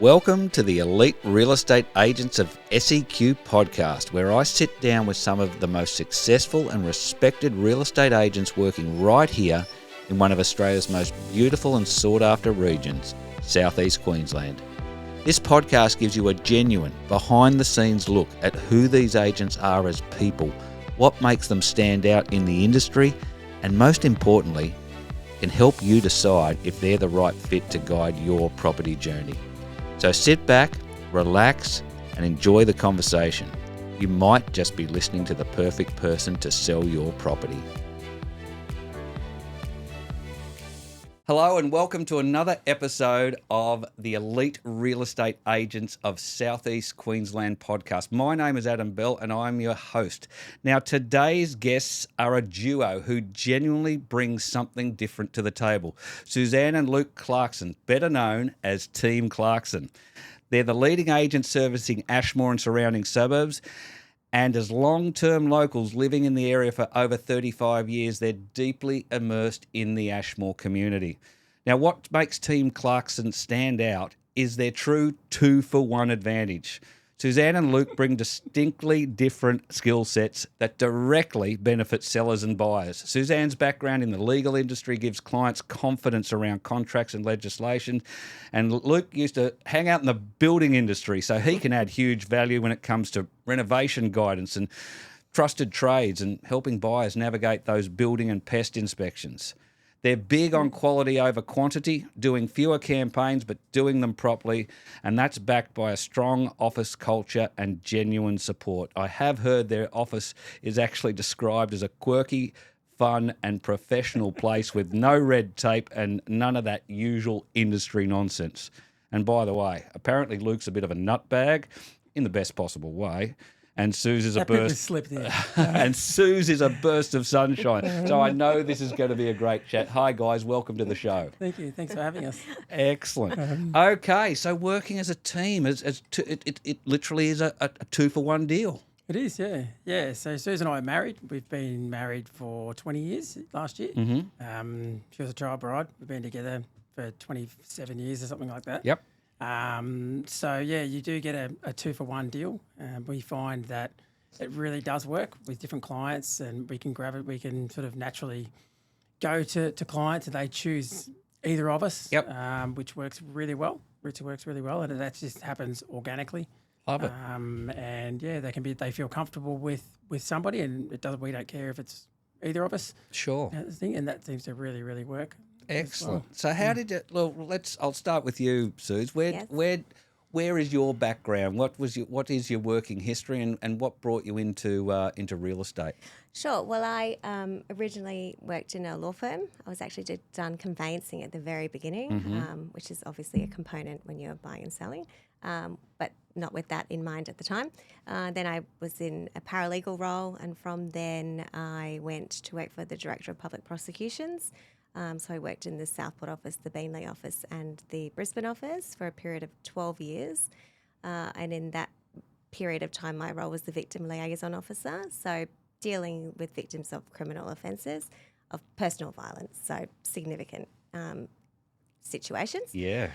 Welcome to the Elite Real Estate Agents of SEQ podcast, where I sit down with some of the most successful and respected real estate agents working right here in one of Australia's most beautiful and sought-after regions, Southeast Queensland. This podcast gives you a genuine, behind-the-scenes look at who these agents are as people, what makes them stand out in the industry, and most importantly, can help you decide if they're the right fit to guide your property journey. So sit back, relax, and enjoy the conversation. You might just be listening to the perfect person to sell your property. Hello and welcome to another episode of the Elite Real Estate Agents of Southeast Queensland podcast. My name is Adam Bell and I'm your host. Now today's guests are a duo who genuinely bring something different to the table. Suzanne and Luke Clarkson, better known as Team Clarkson. They're the leading agent servicing Ashmore and surrounding suburbs. And as long-term locals living in the area for over 35 years, they're deeply immersed in the Ashmore community. Now, what makes Team Clarkson stand out is their true two-for-one advantage. Suzanne and Luke bring distinctly different skill sets that directly benefit sellers and buyers. Suzanne's background in the legal industry gives clients confidence around contracts and legislation, and Luke used to hang out in the building industry, so he can add huge value when it comes to renovation guidance and trusted trades and helping buyers navigate those building and pest inspections. They're big on quality over quantity, doing fewer campaigns but doing them properly, and that's backed by a strong office culture and genuine support. I have heard their office is actually described as a quirky, fun and professional place with no red tape and none of that usual industry nonsense. And by the way, apparently Luke's a bit of a nutbag in the best possible way. And Suze is a burst. And Suze is a burst of sunshine. So I know this is going to be a great chat. Hi guys, welcome to the show. Thank you. Thanks for having us. Excellent. Okay, so working as a team, it literally is a two-for-one deal. It is, yeah. Yeah, so Suze and I are married. We've been married for 20 years last year. Mm-hmm. She was a child bride. We've been together for 27 years or something like that. Yep. So, yeah, you do get a two-for-one deal. We find that it really does work with different clients and we can grab it. We can sort of naturally go to clients and they choose either of us, yep. Which works really well. Which works really well, and that just happens organically. Love it. And, yeah, they feel comfortable with somebody and we don't care if it's either of us. Sure. And that seems to really, really work. Excellent. Well. So how did it? Well, I'll start with you, Suze. Where is your background? What is your working history, and what brought you into real estate? Sure. Well, I originally worked in a law firm. I was actually done conveyancing at the very beginning, which is obviously a component when you're buying and selling, but not with that in mind at the time. Then I was in a paralegal role, and from then I went to work for the Director of Public Prosecutions. So I worked in the Southport office, the Beenleigh office and the Brisbane office for a period of 12 years. And in that period of time, my role was the Victim Liaison Officer, so dealing with victims of criminal offences, of personal violence, so significant situations. Yeah.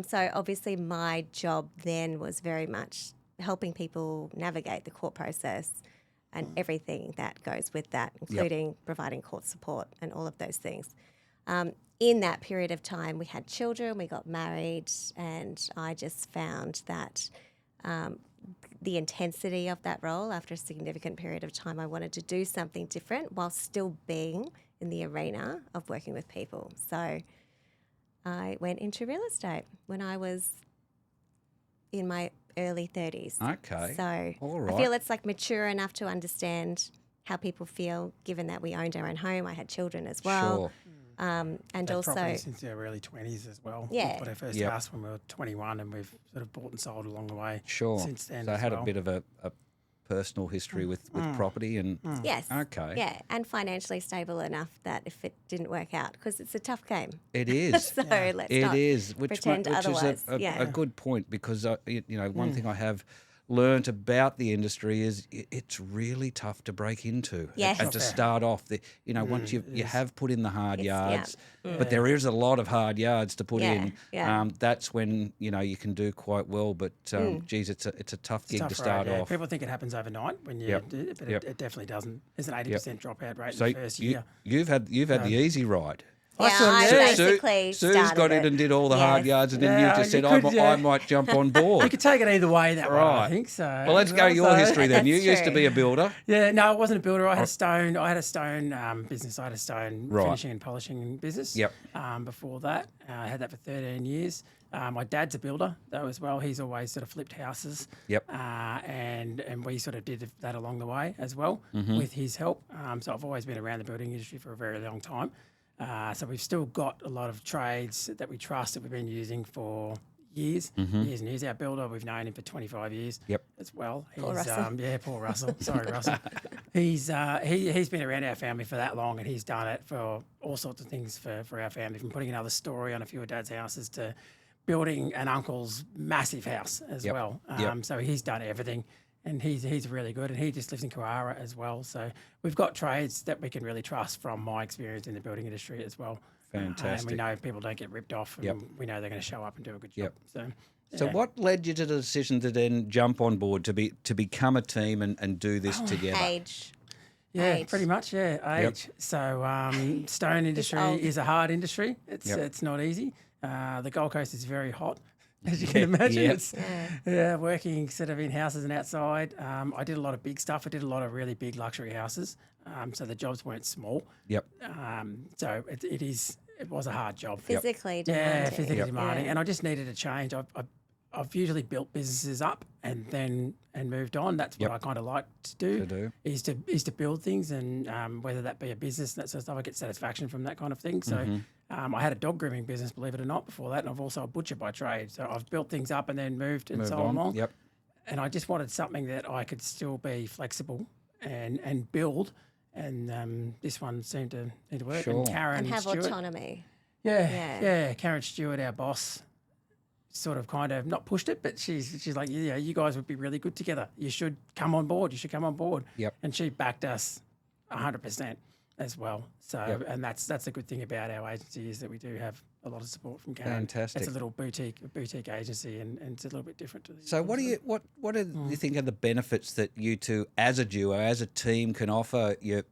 So obviously my job then was very much helping people navigate the court process and everything that goes with that, including providing court support and all of those things. In that period of time, we had children, we got married, and I just found that the intensity of that role, after a significant period of time, I wanted to do something different while still being in the arena of working with people. So I went into real estate when I was in my early 30s. Okay. So all right. I feel it's like mature enough to understand how people feel, given that we owned our own home. I had children as well. Sure. And had also property since our early 20s as well. Yeah. We bought our first house when we were 21 and we've sort of bought and sold along the way since then. So I had a bit of a personal history with property and yes. Okay. Yeah, and financially stable enough that if it didn't work out, because it's a tough game. It is. So let's not which pretend is otherwise. a good point because one thing I have learnt about the industry is it's really tough to break into Yes. and to start off. Once you have put in the hard yeah. yards, but there is a lot of hard yards to put Yeah, in. yeah. That's when you can do quite well. But geez, it's a tough gig Tough to start road, yeah. off. People think it happens overnight when you Yep. do it, but Yep. it definitely doesn't. There's an 80% dropout rate So in the first year. you've had the easy ride. Yeah, I Sue- basically Sue's started got in it. and did all the hard Yes. yards, and then Yeah, you just you said, could, I yeah. might jump on board. You could take it either way, that one, Right. I think. So, Well, let's go your history then. You That's used to true. be a builder. Yeah, no, I wasn't a builder. I had a stone. business. I had a stone Right. finishing and polishing business. Yep. Before that, I had that for 13 years. My dad's a builder though as well. He's always sort of flipped houses. Yep. And we sort of did that along the way as well Mm-hmm. with his help. So I've always been around the building industry for a very long time. So we've still got a lot of trades that we trust that we've been using for years and years. Our builder, we've known him for 25 years. Yep. As well. Poor Russell. Poor Russell. Sorry, Russell. He's been around our family for that long, and he's done it for all sorts of things for our family, from putting another story on a few of Dad's houses to building an uncle's massive house as Yep. well. Yep. So he's done everything, and he's really good, and he just lives in Carrara as well. So we've got trades that we can really trust from my experience in the building industry as well. And Fantastic. we know people don't get ripped off, and Yep. we know they're going to show up and do a good job. Yep. So So what led you to the decision to then jump on board to become a team and do this together? Age. Yeah, Age. pretty much. Yeah, age. So stone industry old. is a hard industry. It's not easy. The Gold Coast is very hot, as you can imagine. Yeah. It's working sort of in houses and outside. I did a lot of big stuff. I did a lot of really big luxury houses. So the jobs weren't small. Yep. So it was a hard job. Physically Yeah, demanding. physically demanding, Yeah. and I just needed a change. I've usually built businesses up and moved on. That's what Yep. I kind of like to do. To do. Is to build things, and whether that be a business and that sort of stuff, I get satisfaction from that kind of thing. So Mm-hmm. I had a dog grooming business, believe it or not, before that, and I've also a butcher by trade. So I've built things up and then moved and Move so on. along. Yep. And I just wanted something that I could still be flexible and build. And this one seemed to work. Sure. And Karen And have Stewart, autonomy. yeah. Yeah. Karen Stewart, our boss, sort of kind of not pushed it, but she's like, yeah, you guys would be really good together. You should come on board. You should come on board. Yep. And she backed us 100% as well. So, Yep. and that's a good thing about our agency, is that we do have a lot of support from Karen. Fantastic. It's a little boutique agency, and it's a little bit different to the So what do you think are the benefits that you two as a duo, as a team, can offer your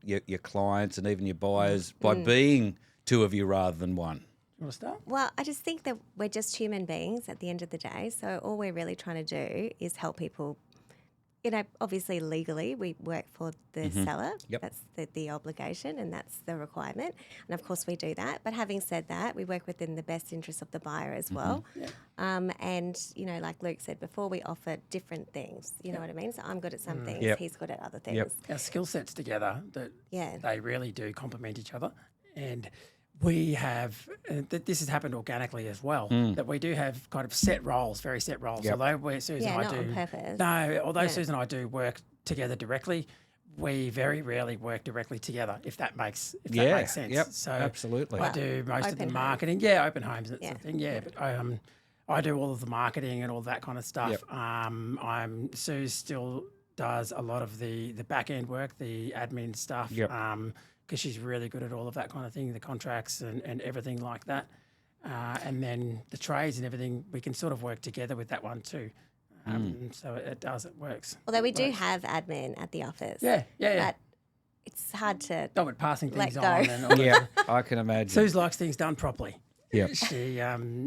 clients and even your buyers by being two of you rather than one? You want to start? Well, I just think that we're just human beings at the end of the day. So all we're really trying to do is help people. Obviously legally we work for the seller. Yep. That's the obligation and that's the requirement. And of course we do that. But having said that, we work within the best interest of the buyer as well. And, like Luke said before, we offer different things. You know what I mean? So I'm good at some things. Yep. He's good at other things. Yep. Our skill sets together, that Yeah. they really do complement each other. And we have, this has happened organically as well, that we do have kind of set roles, very set roles. Yep. Although Susan Yeah, and I not do. on purpose. No, although Yeah. Susan and I do work together directly, we very rarely work directly together, if that makes sense. Yep. So Absolutely. I do most of the open marketing. Yeah, open homes, that sort of Yeah. thing. Yeah, but I do all of the marketing and all that kind of stuff. Yep. Sue still does a lot of the back end work, the admin stuff. Yep. Because she's really good at all of that kind of thing, the contracts and everything like that. And then the trades and everything, we can sort of work together with that one too. So it works. Although we It do works. have admin at the office. Yeah. But it's hard to No, but passing Let things go. on and all Yeah, I can imagine. Suze likes things done properly. Yep.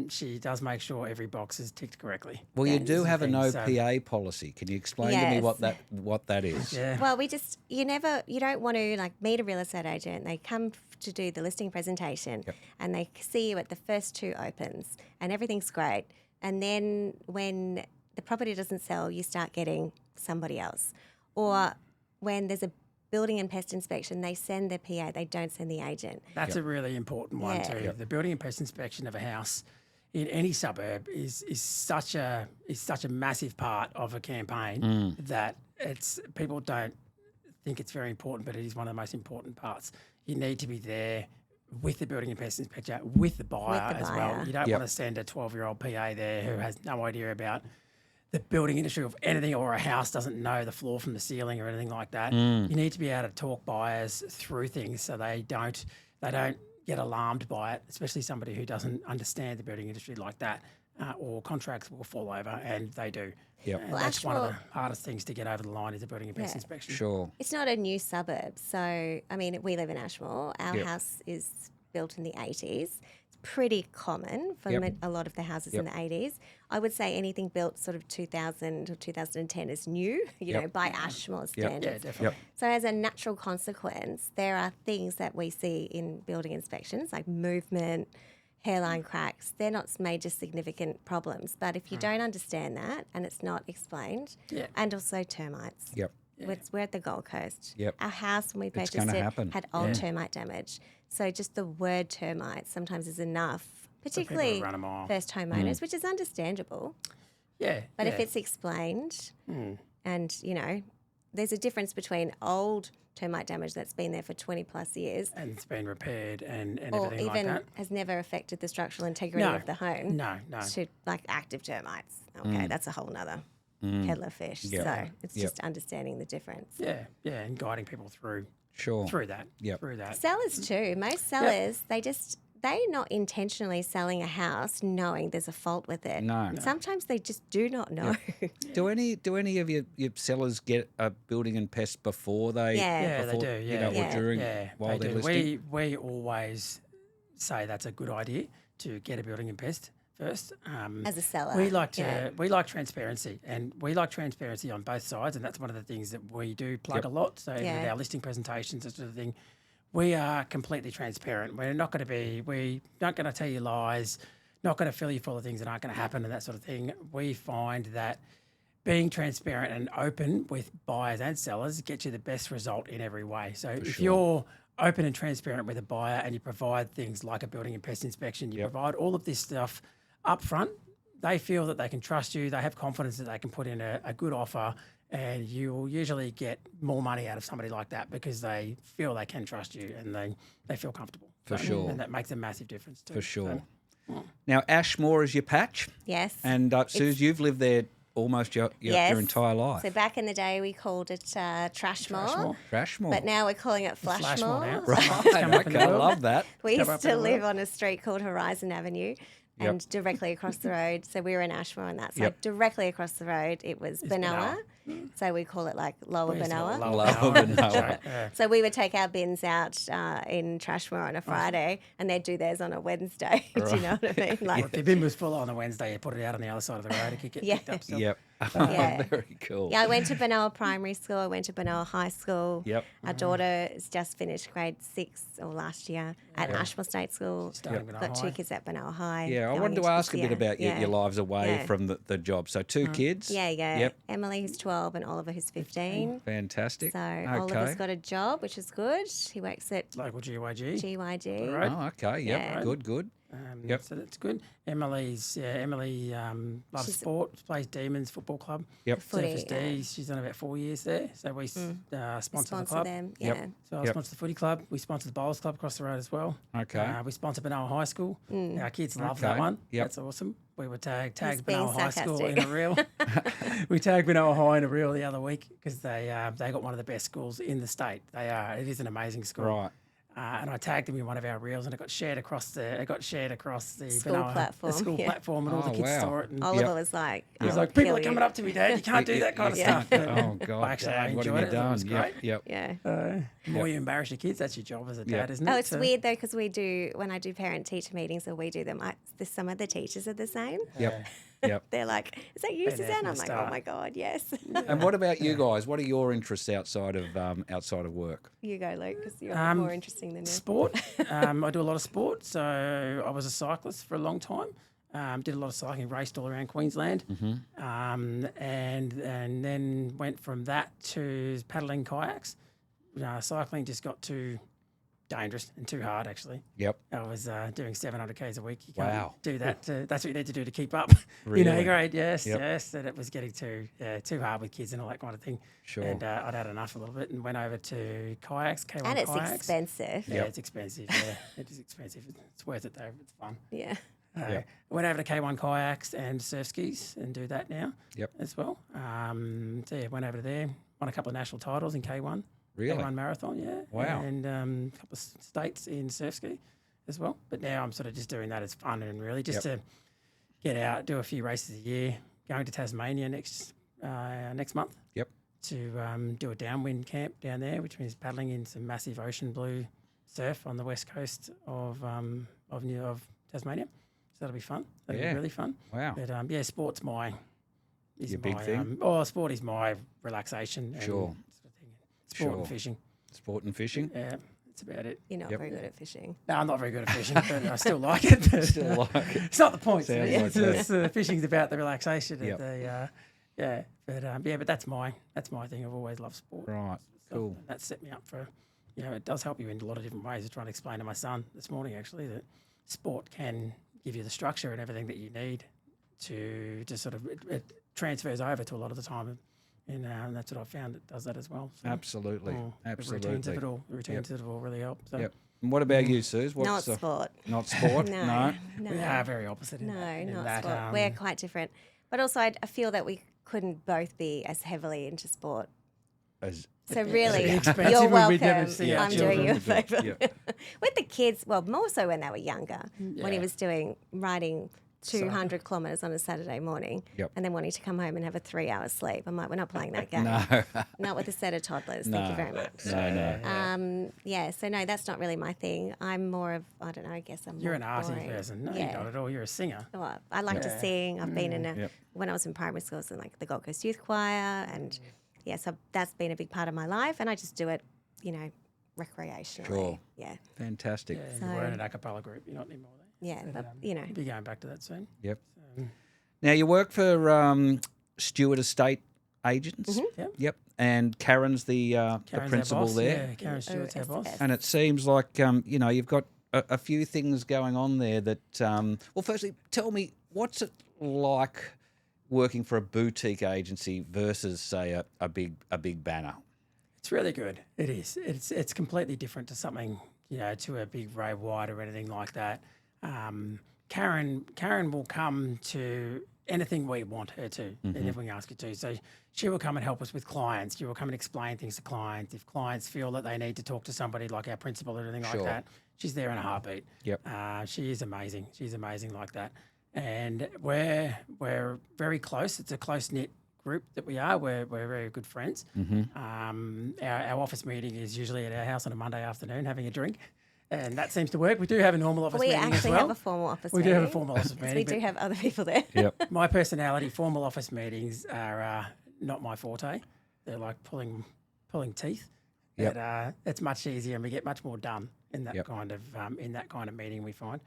She does make sure every box is ticked correctly. Well, you Yeah. do have a no So- PA policy. Can you explain to me Yes. what that is? Yeah. Well, you don't want to meet a real estate agent. They come to do the listing presentation and they see you at the first two opens and everything's great. And then when the property doesn't sell, you start getting somebody else. Or when there's a building and pest inspection, they send their PA, they don't send the agent. That's a really important one Yeah. too. The building and pest inspection of a house in any suburb is such a massive part of a campaign that people don't think it's very important, but it is one of the most important parts. You need to be there with the building and pest inspector, with the buyer as well. buyer. You don't Yep. want to send a 12-year-old PA there who has no idea about the building industry of anything, or a house doesn't know the floor from the ceiling or anything like that. Mm. You need to be able to talk buyers through things so they don't get alarmed by it, especially somebody who doesn't understand the building industry like that, or contracts will fall over, and they do. Yep. And Well, that's one of the Ashmore- hardest things to get over the line is a building and pest Yeah. inspection. Sure. It's not a new suburb. So, I mean, we live in Ashmore. Our Yep. house is built in the 80s. It's pretty common for Yep. a lot of the houses Yep. in the 80s. I would say anything built sort of 2000 or 2010 is new, Yep. know, by Ashmore standards. Yeah, definitely. Yep. So, as a natural consequence, there are things that we see in building inspections like movement, hairline cracks. They're not major significant problems. But if you don't understand that and it's not explained, Yeah. and also termites. Yep. We're at the Gold Coast. Yep. Our house, when we purchased gonna it, happen. had old termite damage. So just the word termites sometimes is enough, people to particularly run a mile. first homeowners, which is understandable. Yeah. But yeah. if it's explained, and there's a difference between old termite damage that's been there for 20 plus years, and it's been repaired and or everything even like that. has never affected the structural integrity No. of the home, No. to like active termites. Okay, that's a whole nother kettle of fish. Yep. So it's Yep. just understanding the difference. Yeah, and guiding people through Sure. that. Yep. Through that. Sellers too. Most sellers, they're not intentionally selling a house knowing there's a fault with it. No. Sometimes they just do not know. Do any of your sellers get a building and pest before they? Yeah. Yeah, they before, do. Yeah, You know, Yeah. or during yeah, while they they're do. listing. We always say that's a good idea to get a building and pest first. As a seller, we like to yeah. we like transparency, and we like transparency on both sides, and that's one of the things that we do plug a lot. So Yeah. with our listing presentations, that sort of thing, we are completely transparent. We're not going to tell you lies, not going to fill you full of things that aren't going to happen and that sort of thing. We find that being transparent and open with buyers and sellers gets you the best result in every way. So if you're open and transparent with a buyer and you provide things like a building and pest inspection, you provide all of this stuff up front, they feel that they can trust you, they have confidence that they can put in a good offer, and you'll usually get more money out of somebody like that because they feel they can trust you and they feel comfortable. For sure. And that makes a massive difference too. For sure. So, Now, Ashmore is your patch, Yes. and Suze, you've lived there almost your Yes. entire life. So back in the day, we called it Trashmore, Trashmore. but now we're calling it Flashmore now. Flashmore. Right. Come up in the Okay, I world. love that. We Come up used in to the live world. on a street called Horizon Avenue. And directly across the road, so we were in Ashmore on that side. Yep. Directly across the road, it was Benoa. So we call it like Lower We used to call it Benoa. Lower Benoa. Benoa. Yeah. So we would take our bins out in Trashmore on a Friday, and they'd do theirs on a Wednesday. Do you know what I mean? Like, If the bin was full on the Wednesday, you put it out on the other side of the road. It could get Yeah. picked up still. Yep. Yeah. Very cool. yeah, I went to Benoa Primary School. I went to Benoa High School. Yep. Our daughter has just finished grade 6 or last year at Ashmore State School. Starting Benoa Got two High. kids at Benoa High. Yeah, I going wanted to into ask a this bit year. about your lives away Yeah. from the job. So 2 kids. Yeah, yeah. Yep. Emily, who's 12, and Oliver, who's 15. Fantastic. So okay. Oliver's got a job, which is good. He works at Local GYG. GYG. Right. Oh, okay. Yep. Yeah. Good. Good. Yep. So that's good. Emily loves She's- sport, plays Demons Football Club. Yep. Footy, Surface D, she's done about 4 years there. So we sponsor the Sponsor club. them. Yep. Yeah. So I Yep. sponsor the footy club. We sponsor the bowls club across the road as well. Okay. We sponsor Benoa High School. Our kids love Okay. that one. Yep. That's awesome. We were tagged being Benoa High School in sarcastic. a reel. We tagged Benoa High in a reel the other week because they got one of the best schools in the state. They are. It is an amazing school. Right. And I tagged them in one of our reels, and it got shared across the School Benoa, platform, the school yeah. platform, and all the Oh, kids wow. saw it. And Oliver Yep. was like, he was "I'll like, "People kill are coming you." up to me, Dad. You can't do that kind of Yeah. stuff." But, Oh God. well, actually, I Dad, what enjoyed have you it. It done? was great. Yep. Yeah. The more you embarrass your kids, that's your job as a dad, isn't it? Oh, it's So- weird though because we do when I do parent-teacher meetings or we do them. Some of the teachers are the same. Yep. Yep. They're like, "Is that you, Been there Suzanne?" from I'm the like, start. "Oh my god, yes." And what about you guys? What are your interests outside of work? You go, Luke, because you're more interesting than me. Sport. I do a lot of sport. So I was a cyclist for a long time. Did a lot of cycling, raced all around Queensland, and then went from that to paddling kayaks. Cycling just got too dangerous and too hard, actually. Yep. I was doing 700 k's a week. You can't Wow. do that. That's what you need to do to keep up. Really? Grade. Yes, Yep. yes. And it was getting too hard with kids and all that kind of thing. Sure. And I'd had enough a little bit and went over to kayaks, K1 And it's kayaks. expensive. Yeah, Yep. it's expensive. Yeah, it is expensive. It's worth it though. It's fun. Yeah. Yep. I went over to K1 Kayaks and surf skis and do that now Yep. as well. So yeah, went over to there, won a couple of national titles in K1. Really? K1 marathon, yeah. Wow. And a couple of states in surf ski as well. But now I'm sort of just doing that as fun and really just to get out, do a few races a year. Going to Tasmania next month. Yep. To do a downwind camp down there, which means paddling in some massive ocean blue surf on the west coast of Tasmania. So that'll be fun. That'll be really fun. Wow. But sport's Your big thing? Sport is my relaxation. And Sure. sort of thing. Sport and Sure. fishing. Sport and fishing? Yeah, that's about it. You're not very good at fishing. No, I'm not very good at fishing, but I still like it. Still like it. It's not the point. Sounds It's, like it's, fishing's about the relaxation. Yep. And but that's my thing. I've always loved sport. Right. Cool. And that set me up for, it does help you in a lot of different ways. I was trying to explain to my son this morning actually that sport can give you the structure and everything that you need to just sort of it transfers over to a lot of the time. And that's what I've found. It does that as well. So, Absolutely. The Absolutely. routines of it all really help. So Yep. And what about you, Suze? Not sport. Not sport? No. we are very opposite. No, in not that, sport. We're quite different. But also, I feel that we couldn't both be as heavily into sport. As, So really, expensive you're and welcome. we'd never see our I'm doing you a children. favour. Yeah. With the kids, well, more so when they were younger, when he Yeah. was riding 200 kilometres on a Saturday morning Yep. and then wanting to come home and have a 3-hour sleep. I'm like, we're not playing that game. no. Not with a set of toddlers. No. Thank you very much. No. So no, that's not really my thing. I'm more of, I don't know, I guess I'm You're more an arty boring. person. No, Yeah. you're not at all. You're a singer. Well, I like to sing. I've been in Yep. when I was in primary school, I was in like the Gold Coast Youth Choir, and so that's been a big part of my life, and I just do it, recreationally. Sure. Yeah, Fantastic. Yeah, So- you were in an a cappella group. You're not anymore. yeah, but You'll be going back to that soon. Yep. Now, you work for Stewart Estate Agents. Yep. Yep. And Karen's the Karen's our principal boss. there. Yeah, Karen Stewart's our boss. OSFS. And it seems like, you've got a few things going on there that, well, firstly, tell me, what's it like working for a boutique agency versus, say, a big banner? It's really good. It is. It's completely different to something, to a big Ray White or anything like that. Karen will come to anything we want her to, and everything we ask her to. So she will come and help us with clients. She will come and explain things to clients. If clients feel that they need to talk to somebody like our principal or anything Sure. like that, she's there in a heartbeat. Yep. She is amazing. She's amazing like that. And we're very close. It's a close knit group that we are. We're very good friends. Our office meeting is usually at our house on a Monday afternoon, having a drink, and that seems to work. We do have a normal office we meeting as actually well. have a formal office We meeting. do have a formal office because meeting. we do but have other people there. Yep. my personality, formal office meetings are not my forte. They're like pulling teeth. Yep. But, it's much easier, and we get much more done in that Yep. kind of meeting. We find.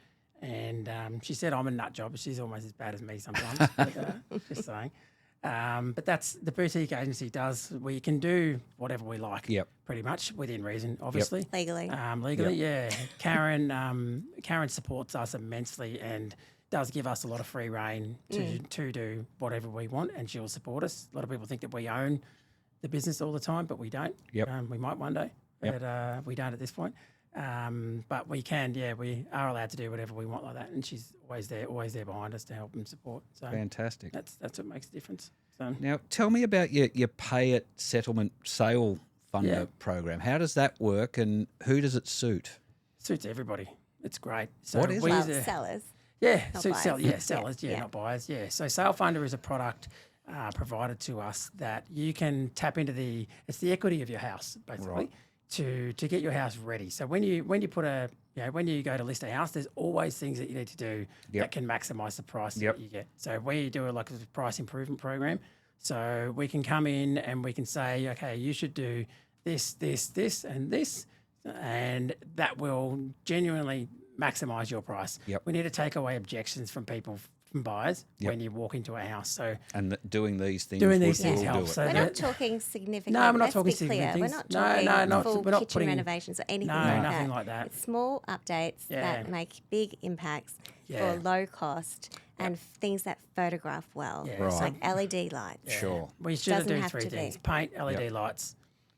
And she said I'm a nut job, but she's almost as bad as me sometimes. But, just saying. But that's the boutique agency does. We can do whatever we like. Yep. Pretty much within reason, obviously. Legally. Legally, yeah. Karen supports us immensely and does give us a lot of free reign to do whatever we want, and she'll support us. A lot of people think that we own the business all the time, but we don't. Yep. We might one day, Yep. but we don't at this point. But we can, we are allowed to do whatever we want like that, and she's always there behind us to help and support. So Fantastic. that's what makes a difference. So Now, tell me about your pay it settlement sale funder Yeah. program. How does that work, and who does it suit? suits everybody. It's great. So What is we it? Well, use a- sellers. Yeah, Not so buyers. sellers, Yeah. not buyers. Yeah, so Sale Funder is a product provided to us that you can tap into it's the equity of your house basically to get your house ready. So when you put when you go to list a house, there's always things that you need to do Yep. that can maximise the price Yep. that you get. So we do like a price improvement program. So we can come in and we can say, okay, you should do this, and this, and that will genuinely maximise your price. Yep. We need to take away objections from buyers Yep. when you walk into a house. So And doing these things Doing would these things will do helps. it. So We're that- not talking significant. No, we're not let's talking be clear. significant We're things. not No, talking no, full we're not kitchen putting- renovations or anything No, like that. nothing like that. It's small updates Yeah. that make big impacts Yeah. for low cost and things that photograph well. Yeah, Right. It's like LED lights. Sure. we should Doesn't do have three to be. things: paint, LED lights,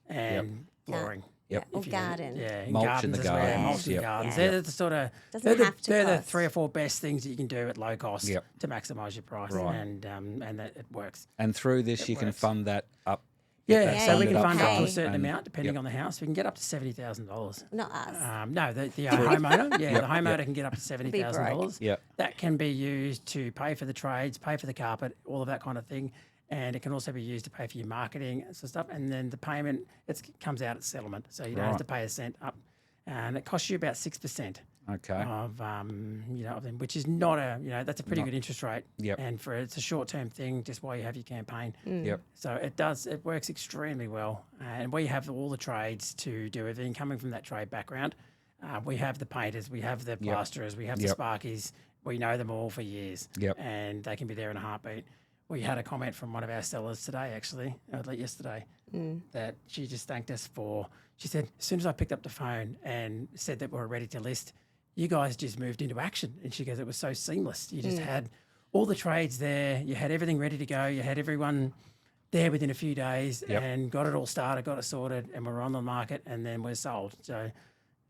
and flooring. Yep. Or If you- garden. Yeah, in Mulch in gardens the as well. gardens, Mulch in yep. gardens. Yeah. They're the sort of Doesn't have to they're the cost. 3 or 4 best things that you can do at low cost Yep. to maximise your price, Right. and that it works. And through this, It you can works. fund that up. Yeah, that so we you can can fund up to a pay. certain and- amount depending yep. on the house. We can get up to $70,000. Not us. No, the homeowner. Yeah, Yep, the homeowner yep. can get up to $70,000. Yep. That can be used to pay for the trades, pay for the carpet, all of that kind of thing. And it can also be used to pay for your marketing and sort of stuff. And then the payment comes out at settlement, so you don't have Right. to pay a cent up. And it costs you about 6% Okay. of which is not that's a pretty good interest rate. Yep. And it's a short term thing, just while you have your campaign. Yep. So it works extremely well, and we have all the trades to do everything. Coming from that trade background, we have the painters, we have the plasterers, we have the Yep. sparkies. We know them all for years, Yep. and they can be there in a heartbeat. We had a comment from one of our sellers today, actually, yesterday, that she just thanked us for. She said, as soon as I picked up the phone and said that we're ready to list, you guys just moved into action. And she goes, it was so seamless. You just had all the trades there. You had everything ready to go. You had everyone there within a few days Yep. and got it all started, got it sorted, and we're on the market, and then we're sold. So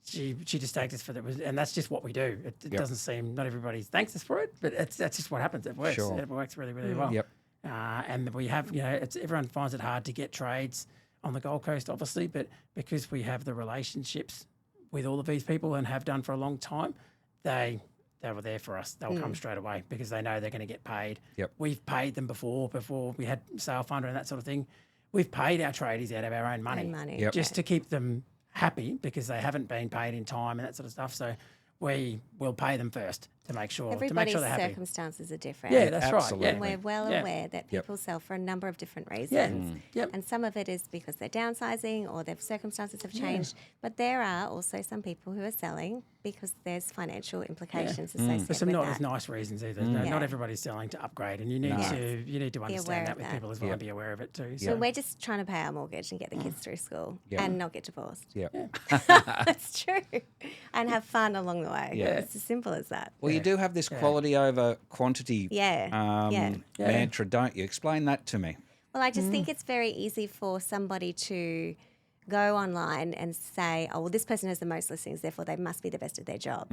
she just thanked us for that, and that's just what we do. It doesn't seem, not everybody thanks us for it, but that's just what happens. It works. Sure. It works really, really well. Yep. And we have, everyone finds it hard to get trades on the Gold Coast, obviously, but because we have the relationships with all of these people and have done for a long time, they were there for us. They'll come straight away because they know they're going to get paid. Yep. We've paid them before we had sale funder and that sort of thing. We've paid our tradies out of our own money, Own money, Yep. just to keep them happy because they haven't been paid in time and that sort of stuff. So we will pay them first to make sure Everybody's they're happy. circumstances are different. Yeah, that's Absolutely. And right. we're well Yeah. aware that Yep. people sell for a number of different reasons. Yep. And some of it is because they're downsizing or their circumstances have changed. But there are also some people who are selling because there's financial implications associated For some with not that. as nice reasons either. Yeah. Not everybody's selling to upgrade, and you need to aware understand that of with that. people as well and be aware of it too. So we're just trying to pay our mortgage and get the kids through school Yeah. and not get divorced. Yeah. That's true. And have fun along the way. Yeah. It's as simple as that. Well, you do have this quality over quantity Yeah. Yeah. mantra, don't you? Explain that to me. Well, I just think it's very easy for somebody to go online and say, oh, well, this person has the most listings, therefore they must be the best at their job.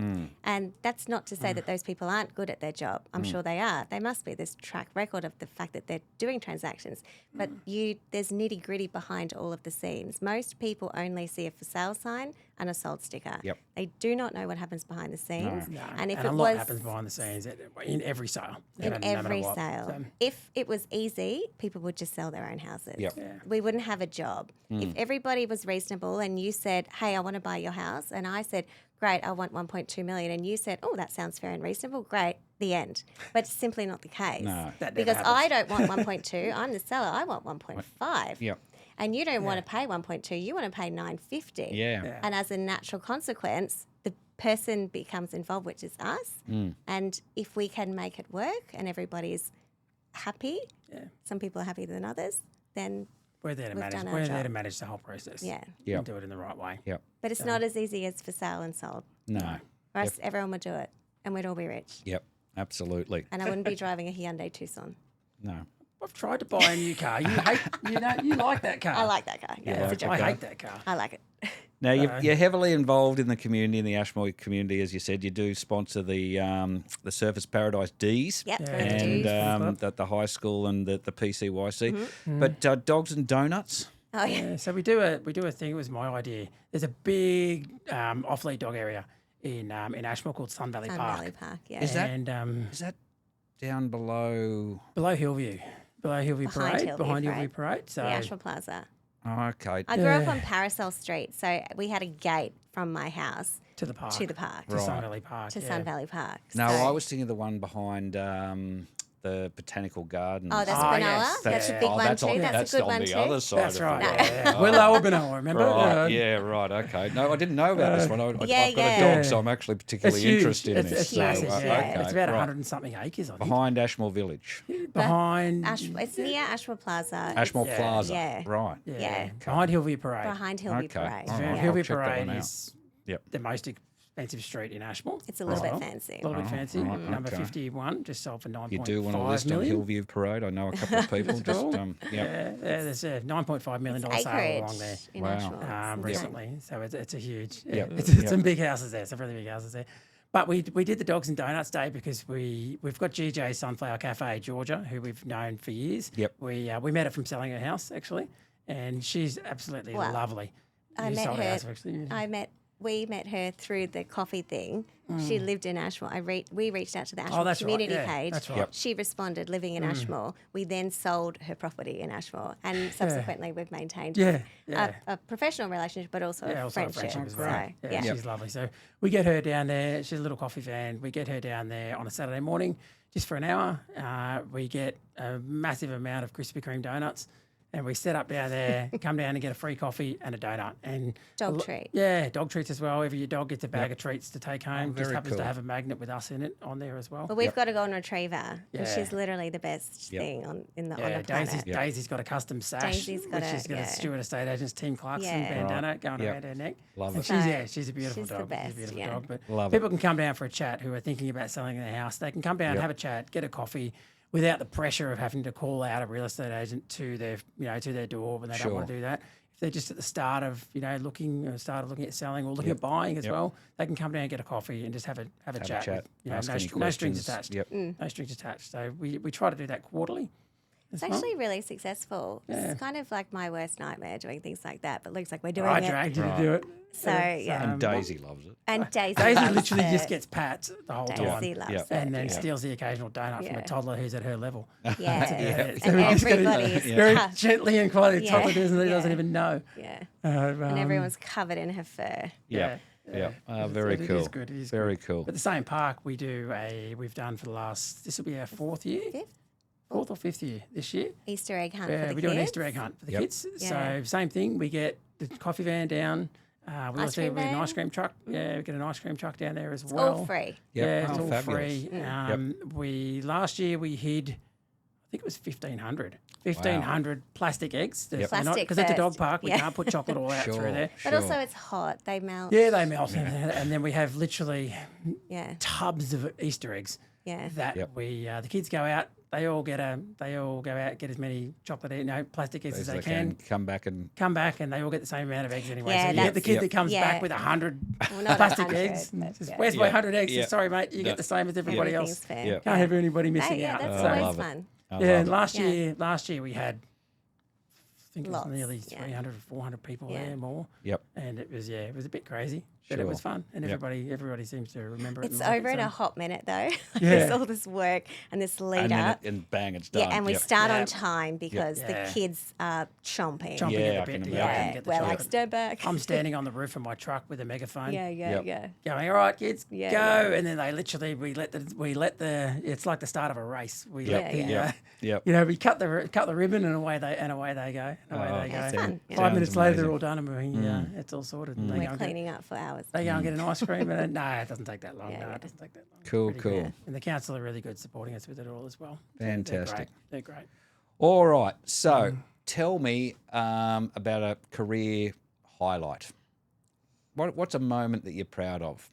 And that's not to say that those people aren't good at their job. I'm sure they are. They must be. There's track record of the fact that they're doing transactions. But there's nitty gritty behind all of the scenes. Most people only see a for sale sign and a sold sticker. Yep. They do not know what happens behind the scenes. No. And if a it lot was happens behind the scenes in every sale. no in matter- no matter every what. sale. So, If it was easy, people would just sell their own houses. Yep. Yeah. We wouldn't have a job. If everybody was reasonable and you said, hey, I want to buy your house, and I said, great, I want 1.2 million, and you said, oh, that sounds fair and reasonable, great, the end. But it's simply not the case. No. That never Because happens. I don't want 1.2, I'm the seller, I want 1.5. Yep. And you don't want to pay 1.2, you want to pay 950. Yeah. And as a natural consequence, the person becomes involved, which is us. And if we can make it work and everybody's happy, some people are happier than others, then We're there to We've manage. done our We're there job. to manage the whole process. yeah. Yep. And do it in the right way. Yep. But it's not as easy as for sale and sold. No. Or else everyone would do it and we'd all be rich. Yep. Absolutely. And I wouldn't be driving a Hyundai Tucson. No. I've tried to buy a new car. You hate, you like that car. I like that car. Yeah, Yeah, it's a I joke. hate that car. I like it. Now you're heavily involved in the community, in the Ashmore community, as you said. You do sponsor the Surfers Paradise D's, Yep, Yeah. through the and D's. the high school and the PCYC. Mm-hmm. But Dogs and Donuts. Oh, yeah. Yeah, so we do a thing. It was my idea. There's a big off-lead dog area in Ashmore called Sun Valley Sun Park. Valley Park, yeah. Is that- And Is that down below? below Hillview Behind Parade, Hillview behind Parade. Hillview Parade. So the Ashwell Plaza. Oh, okay. I grew up Yeah. on Parasol Street, so we had a gate from my house to the park. to the park, To Sun Right. Valley Park. to yeah. Sun Valley Park. No, So- I was thinking of the one behind the Botanical Gardens. Oh, that's Oh, Benoa. yes. That's a Yeah. big Oh, one that's too. on, That's a good on one the too. other side. That's of right. it. Yeah, yeah. We're lower Benoa, remember? Right. Yeah. Right. Okay. No, I didn't know about this one. I've got a yeah. dog, so I'm actually particularly It's huge. interested in It's, this. it's So, massive. Yeah. okay, It's about right. 100 and something acres, I think. Behind Ashmore Village, Behind. It's near Ashwell Plaza. Ashmore Yeah. Plaza. Yeah. Right. Yeah. Behind Hillview Parade. Behind Hillview Okay. Parade. All right. Yeah. I'll Hillview check that one Parade out. is Yep. the most expensive street in Ashmore. It's a little as bit well. fancy. A little bit fancy. right, Number okay. 51 just sold for 9.5 You do want to list on million. Hillview Parade? I know a couple of people. Just Cool. yeah. There's a $9.5 million sale Acreage along there in Wow. Ashmore. It's insane. recently. So it's a huge, Yep. it's Yep. some big houses there, some really big houses there. But we did the Dogs and Donuts Day because we've got GJ Sunflower Cafe, Georgia, who we've known for years. Yep. We met her from selling her house actually, and she's absolutely Wow. lovely. I You met sold her. house, actually. We met her through the coffee thing. She lived in Ashmore. We reached out to the Ashmore Mm. that's right, community yeah, page. that's right. Yep. She responded, living in Ashmore. We then sold her property in Ashmore, and subsequently we've maintained Yeah, a professional relationship, but also a also a friendship. as well. So, Yeah, she's lovely. So we get her down there. She's a little coffee fan. We get her down there on a Saturday morning just for an hour. We get a massive amount of Krispy Kreme donuts. And we set up down there, come down and get a free coffee and a donut. And Dog treat. Yeah, dog treats as well. Every dog gets a bag of treats to take home. Just very happens to cool. have a magnet with us in it on there as well. But we've got a golden retriever, and Yeah. she's literally the best thing on the planet. Daisy's got a custom sash, Daisy's got which a- she's got a yeah. Stewart Estate Agents Team Clarkson Yeah. bandana going Yep. around her neck. Love And it. she's a beautiful She's the dog. best, She's a beautiful yeah. dog. But Love it. people can come down for a chat who are thinking about selling their house. They can come down, have a chat, get a coffee, without the pressure of having to call out a real estate agent to their door when they don't want to do that. If they're just at the start of looking at selling or looking at buying as well, they can come down and get a coffee and just have a chat. With, Ask any no strings questions. attached. Yep. No strings attached. So we try to do that quarterly. It's actually really successful. It's kind of like my worst nightmare doing things like that, but looks like we're doing I it. dragged you to do it. So, yeah. And Daisy loves it. And Daisy, Daisy loves literally it. just gets pats the whole time. Daisy loves Yeah. it. And then yeah. steals the occasional donut from a Yeah. toddler who's at her level. Yeah. So And we just gotta- everybody is very cut. gently and quietly. Yeah. Toddler doesn't even know. Yeah. And And everyone's covered in her fur. Yeah. Very It cool. is good. It is Very good. cool. But the same park, we've done for the last, this will be our fourth year. Fourth or fifth year this year. Easter egg hunt Yeah, for the we kids. do an Easter egg hunt for the Yep. kids. Yeah. So same thing. We get the coffee van down. We also cream have an van? ice cream truck. Yeah, we get an ice cream truck down there as It's well. all free. Yep. Yeah, Oh, it's all fabulous. free. We last year we hid, I think it was 1,500 plastic eggs. Yep. Plastic Because it's a dog first. park. We Yeah. can't put chocolate all out Sure. through there. But also it's hot. They melt. Yeah, they melt, and then we have literally Yeah. tubs of Easter eggs Yeah. that Yep. the kids go out. They all go out, get as many plastic eggs as they can. come back and Come back and they all get the same amount of eggs anyway. Yeah, so you get the that's- kid that comes yeah. back with 100 Well, not plastic 100, eggs. but Says, yeah. where's my Yeah. 100 eggs? Yeah. Sorry, mate, you No. get the same as everybody Everything's else. fair. Yeah. Can't have anybody missing Yeah, out. that's I always love it. fun. I Yeah, love it. last year we had, I think it was Lots, nearly yeah. 300 or 400 people Yeah. there, more. Yep. And it was a bit crazy, but Sure. it was fun, and Yep. everybody seems to remember it. It's and like over it, in so- a hot minute though. Yeah. There's all this work and this lead And then up. and bang, it's done. Yeah, and we Yep. start Yeah. on time because Yeah. the kids are chomping. Chomping Yeah, at I the can bit. imagine. Yeah, get the we're like, chocolate. stand back. I'm standing on the roof of my truck with a megaphone. Yeah, Yep. yeah. Going, all right, kids, Yeah, go, yeah. and then they literally we let the it's like the start of a race. We Yep. let the Yeah. Yep. we cut the ribbon and away they go. And away they go. That's fun. Yeah. 5 minutes later, they're amazing. all done, and it's all sorted. And they We're go and cleaning up for hours. They go and get an ice cream, and no, it doesn't take that long. Yeah, No, yeah. it doesn't take that long. It's Cool, pretty cool. good. And the council are really good supporting us with it all as well. Fantastic. They're great. All right. So tell me about a career highlight. What's a moment that you're proud of?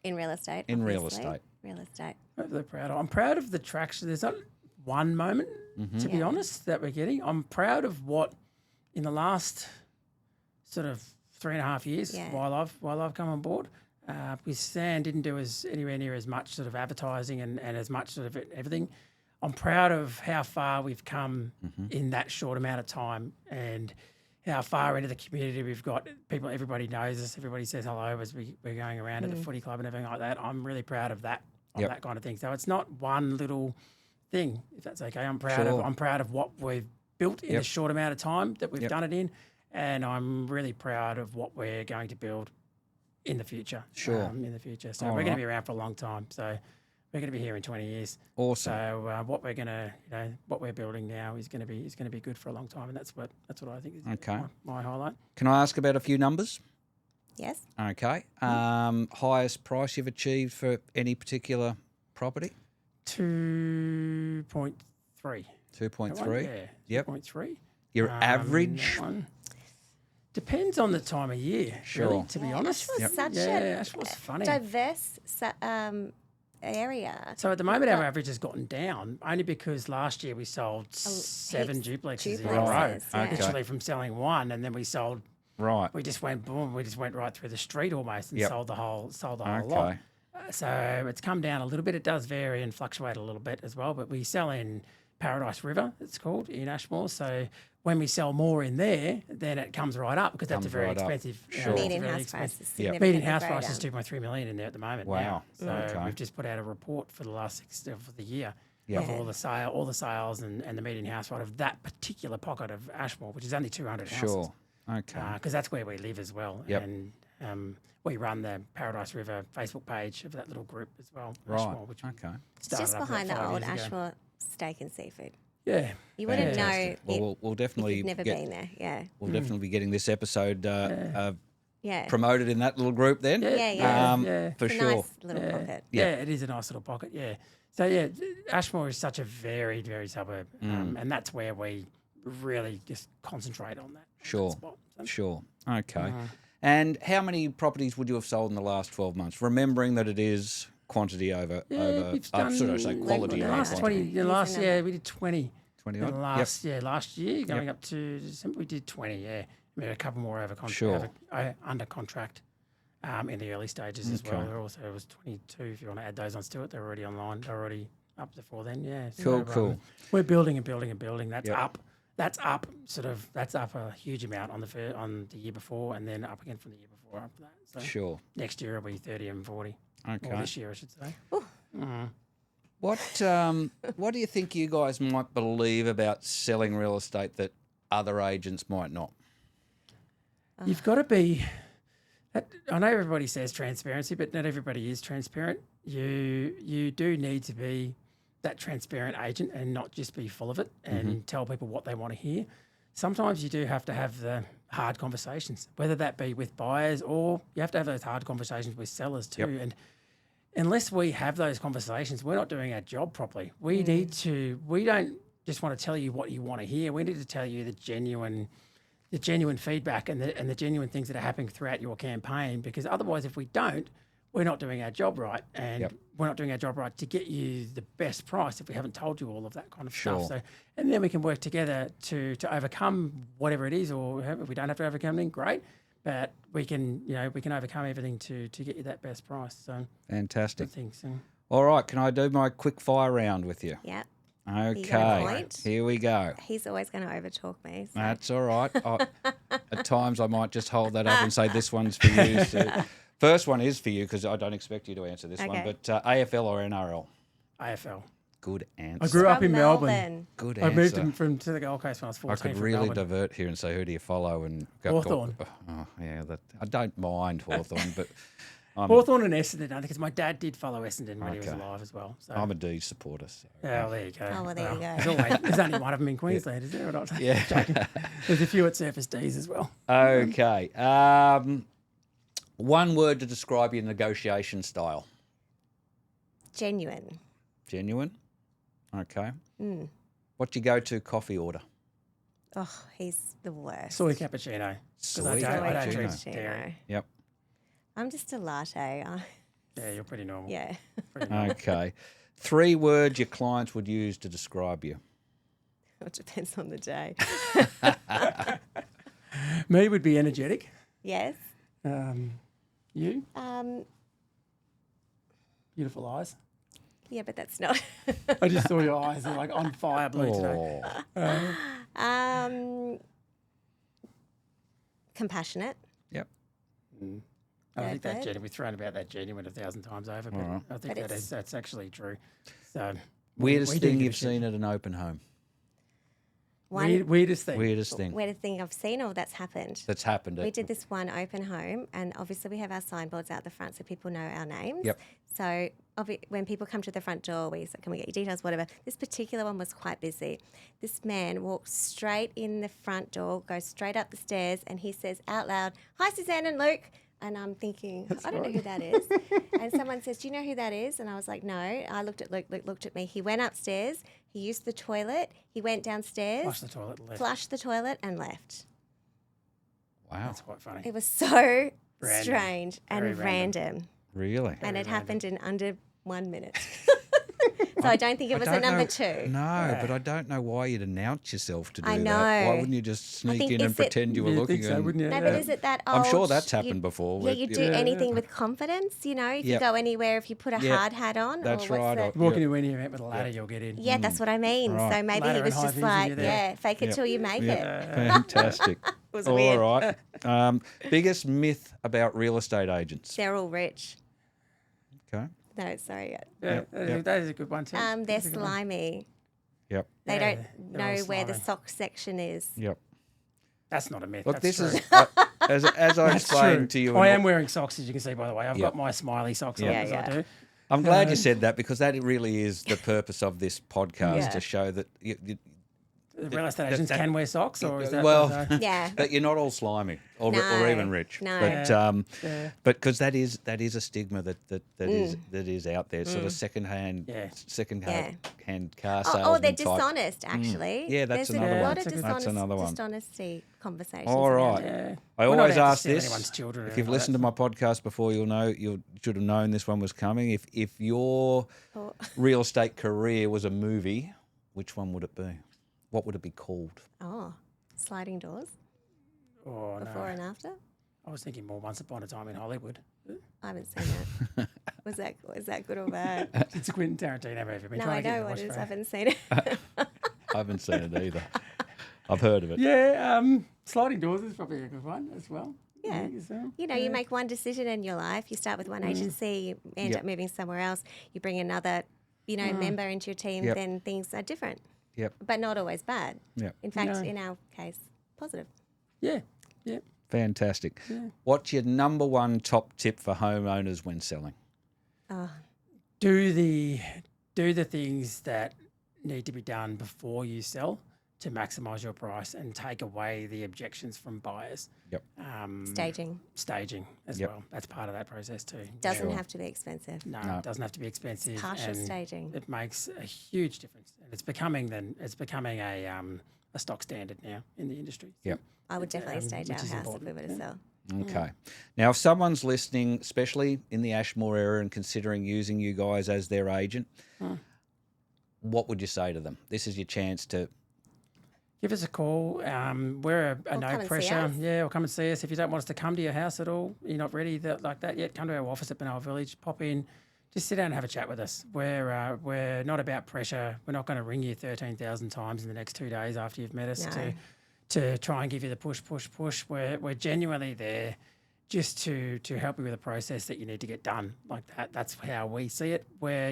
In real estate. In real obviously. estate. Real estate. I'm really proud. I'm proud of the traction. There's not one moment, to be Yeah. honest, that we're getting. I'm proud of what in the last sort of 3.5 years Yeah. while I've come on board. Because Stan didn't do anywhere near as much sort of advertising and as much sort of everything. I'm proud of how far we've come in that short amount of time and how far into the community we've got. Everybody knows us. Everybody says hello as we're going around at the footy club and everything like that. I'm really proud of that, Yep. that kind of thing. So it's not one little thing, if that's okay. I'm proud of what we've built in Yep. a short amount of time that we've Yep. done it in, and I'm really proud of what we're going to build in the future. Sure. In the future. So All we're going right. to be around for a long time. So we're going to be here in 20 years. Awesome. So what we're going to, what we're building now is going to be good for a long time, and that's what I think is Okay. my highlight. Can I ask about a few numbers? Yes. Okay. Highest price you've achieved for any particular property? 2.3. 2.3. Yeah. Yep. 2.3. Your average? That one. Depends on the time of year, Sure. really, to be honest. Ashmore's such Yeah, a Ashmore's funny. diverse area. So at the moment, our average has gotten down only because last year we sold 7 heaps duplexes in a duplexes, row, yeah. Okay. literally from selling one, and then we sold. Right. We just went boom. We just went right through the street almost and Yep. sold the whole lot. Okay. So it's come down a little bit. It does vary and fluctuate a little bit as well, but we sell in Paradise River, it's called, in Ashmore. So when we sell more in there, then it comes right up because that's a Comes very right up. expensive. Sure. that's a Median really house price expensive- is Yep. significantly Median house greater. price is 2.3 million in there at the moment. Wow. Now. So Okay. we've just put out a report for the last for the year Yep. of all the sales and the median house price of that particular pocket of Ashmore, which is only 200 houses. Sure. Okay. Because that's where we live as well. Yep. And we run the Paradise River Facebook page of that little group as well. Right. Ashmore, which Okay. It's just started up behind the about 5 old years ago. Ashmore Steak and Seafood. Yeah. You wouldn't know Fantastic. it Well, we'll if definitely you've never get, been there. Yeah. we'll definitely be getting this episode Yeah. promoted in that little group then. Yeah, yeah. Yeah. For It's a sure. nice little pocket. Yeah, it is a nice little pocket. Yeah. So yeah, Ashmore is such a very, very suburb, and that's where we really just concentrate on that. Sure. spot. So- Sure. Okay. Uh-huh. And how many properties would you have sold in the last 12 months? Remembering that it is quantity over we've done should I say quality the over last quantity? 20. The last we did 20. 20 The odd? last last year going up to December we did 20. Yeah, we had a couple more over Sure. under contract. In the early stages as well. Okay. There also was 22. If you want to add those on to it, they're already online. They're already up before then. Yeah. Cool. We're building and building and building. That's Yep. up. That's up. That's up a huge amount on the year before, and then up again from the year before after that. So Sure. next year will be 30 and 40. Okay. Or this year, I should say. What do you think you guys might believe about selling real estate that other agents might not? You've got to be. I know everybody says transparency, but not everybody is transparent. You do need to be that transparent agent and not just be full of it and tell people what they want to hear. Sometimes you do have to have the hard conversations, whether that be with buyers or you have to have those hard conversations with sellers too. Yep. And unless we have those conversations, we're not doing our job properly. We don't just want to tell you what you want to hear. We need to tell you the genuine feedback and the genuine things that are happening throughout your campaign, because otherwise if we don't, we're not doing our job right, and Yep. we're not doing our job right to get you the best price if we haven't told you all of that kind of Sure. stuff. So, and then we can work together to overcome whatever it is, or if we don't have to overcome anything, great. But we can overcome everything to get you that best price. So I Fantastic. think so. All right, can I do my quick fire round with you? Yeah. Okay, You got a point? here we go. He's always going to overtalk me. So. That's all right. At times I might just hold that up and say this one's for you. So, first one is for you because I don't expect you to answer this one, Okay. but AFL or NRL? AFL. Good answer. I grew up From in Melbourne. Good I answer. moved to the Gold Coast when I was 14. I could from really Melbourne. divert here and say, who do you follow? And go, Hawthorn. Oh, yeah, I don't mind Hawthorn, but Hawthorn and Essendon, I think, because my dad did follow Essendon when he was Okay. alive as well. So. I'm a D supporter. So. Yeah, well, there you go. Oh, well, there you go. There's only one of them in Queensland, is there or not? Yeah. Joking. There's a few at Surface D's as well. Okay. One word to describe your negotiation style. Genuine. Genuine. Okay. Mm. What's your go-to coffee order? Oh, he's the worst. Soy cappuccino. 'Cause I Soy don't cappuccino. drink dairy. Yep. I'm just a latte. Yeah, you're pretty normal. Yeah. Pretty normal. Okay. 3 words your clients would use to describe you. It depends on the day. Me would be energetic. Yes. You? Um, Beautiful eyes. yeah, but that's not. I just saw your eyes. They're like on fire blue today. Oh. Compassionate. Yep. I think that good. we've thrown about that genuine 1,000 times over, but Alright. I think But that's actually true. So Weirdest we do thing give a you've shit. seen at an open home. One Weirdest thing. Weirdest thing weirdest thing I've seen or that's happened. that's happened. We did this one open home, and obviously we have our signboards out the front so people know our names. Yep. So when people come to the front door, we say, "Can we get your details?" Whatever. This particular one was quite busy. This man walks straight in the front door, goes straight up the stairs, and he says out loud, "Hi, Suzanne and Luke." And I'm thinking, I don't know who that is. And someone says, "Do you know who that is?" And I was like, "No." I looked at Luke. Luke looked at me. He went upstairs. He used the toilet. He went downstairs, Flush the toilet and left. flushed the toilet, and left. Wow. That's quite funny. It was so Random. strange Very and random. random. Really? And it random. happened in under 1 minute. So I don't think it was I a don't number know- 2. No, but I don't know why you'd announce yourself to do I that. Why know. wouldn't you just sneak think in and is it- pretend you were You'd looking? think so, and- wouldn't you? No, Yeah. but is it that old? I'm sure that's you- happened before. Yeah, with- you do Yeah. anything with confidence, you know, if Yep. you go anywhere, if you put a Yep. hard hat on. That's or what's right, the- or- Walking into any event with a ladder, you'll get in. Yeah, that's what I mean. Right. So maybe Ladder he and was high just vis, like, you're there. yeah, fake it till you make it. Yeah, fantastic. It was All weird. right. Biggest myth about real estate agents. They're all rich. Okay. No, sorry. Yeah, Yep. that is a good one too. They're That's a good one. slimy. Yep. They Yeah, don't they're all know where the slimy. sock section is. Yep. That's not a myth. Look, that's this true. is as I That's explained true. to you. I in- am wearing socks, as you can see, by the way. I've Yep. got my smiley socks on, Yeah. as Yeah. I do. I'm glad you said that because that really is the purpose of this podcast Yeah. to show that The real estate that- agents that- can wear socks, or is that well, Yeah. that you're not all slimy or No, even rich. no. But Yeah. but because that is a stigma that is out there. Sort of Yeah. secondhand car Oh, salesman they're type. dishonest, actually. Yeah, that's There's another a one. lot of That's dishonest, another one. dishonesty conversations. All around right. it. Yeah. I We're not always out to ask steal this. anyone's children or If you've anything like listened to my podcast before, you should have known this one was coming. If your Oh. real estate career was a movie, which one would it be? What would it be called? Oh, sliding doors Oh, before no. and after. I was thinking more Once Upon a Time in Hollywood. I haven't seen that. was that good or bad? It's a Quentin Tarantino movie. I've been No, trying I to get know you to what watch it is. for- I haven't seen it. I haven't seen it either. I've heard of it. Yeah, sliding doors is probably a good one as well. Yeah. So, You know, you make one decision in your life. You start with one agency, you end Yep. up moving somewhere else. You bring another, member into your team. Yep. Then things are different, Yep. but not always bad. Yep. In fact, No. in our case, positive. yeah, yeah. Fantastic. What's your number one top tip for homeowners when selling? Do the things that need to be done before you sell to maximise your price and take away the objections from buyers. Yep. Staging as Yep. well. That's part of that process too. doesn't Sure. have to be expensive. No, No. it doesn't have to be expensive. Partial and staging. It makes a huge difference, and it's becoming a stock standard now in the industry. Yep. I would definitely stage our which is house if important, we were to sell. Okay. Now, if someone's listening, especially in the Ashmore area and considering using you guys as their agent, what would you say to them? This is your chance to. Give us a call. We're a come no and see pressure. us. Yeah, or come and see us. If you don't want us to come to your house at all, you're not ready like that yet, come to our office at Benalla Village, pop in, just sit down and have a chat with us. We're not about pressure. We're not going to ring you 13,000 times in the next 2 days after you've met us No. to try and give you the push. We're genuinely there just to help you with a process that you need to get done like that. That's how we see it. We're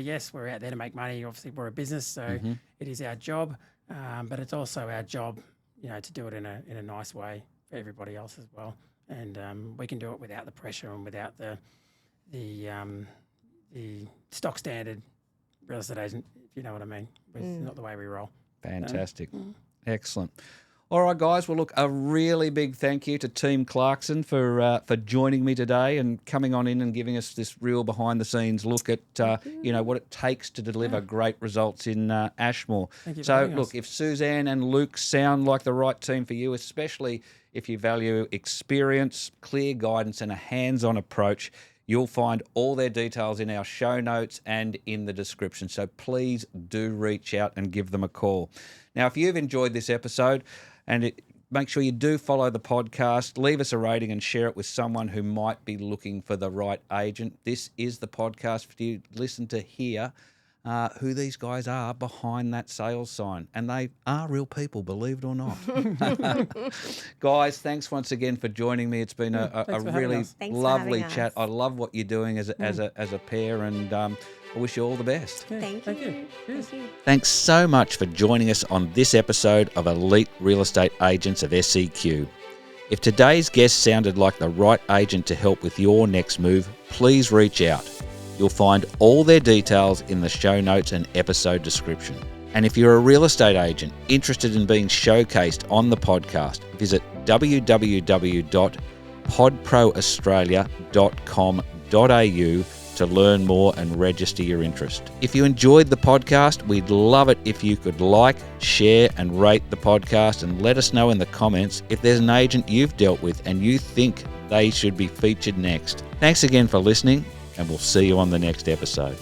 out there to make money. Obviously, we're a business, so it is our job. But it's also our job, to do it in a nice way for everybody else as well. And we can do it without the pressure and without the stock standard real estate agent, if you know what I mean. It's not the way we roll. Fantastic. Excellent. All right, guys. Well, look, a really big thank you to Team Clarkson for joining me today and coming on in and giving us this real behind-the-scenes look at what it takes to deliver great results in Ashmore. Thank you for So, having look, us. if Suzanne and Luke sound like the right team for you, especially if you value experience, clear guidance, and a hands-on approach, you'll find all their details in our show notes and in the description. So please do reach out and give them a call. Now, if you've enjoyed this episode, make sure you do follow the podcast, leave us a rating and share it with someone who might be looking for the right agent. This is the podcast for you to listen to hear who these guys are behind that sales sign. And they are real people, believe it or not. Guys, thanks once again for joining me. It's been a Thanks for having really us. Thanks for lovely having chat. us. I love what you're doing as a pair, and I wish you all the best. Yeah, Thank you. you. Cheers. Thank you. Thanks so much for joining us on this episode of Elite Real Estate Agents of SEQ. If today's guest sounded like the right agent to help with your next move, please reach out. You'll find all their details in the show notes and episode description. And if you're a real estate agent interested in being showcased on the podcast, visit www.podproaustralia.com.au to to learn more and register your interest. If you enjoyed the podcast, we'd love it if you could like, share, and rate the podcast, and let us know in the comments if there's an agent you've dealt with and you think they should be featured next. Thanks again for listening, and we'll see you on the next episode.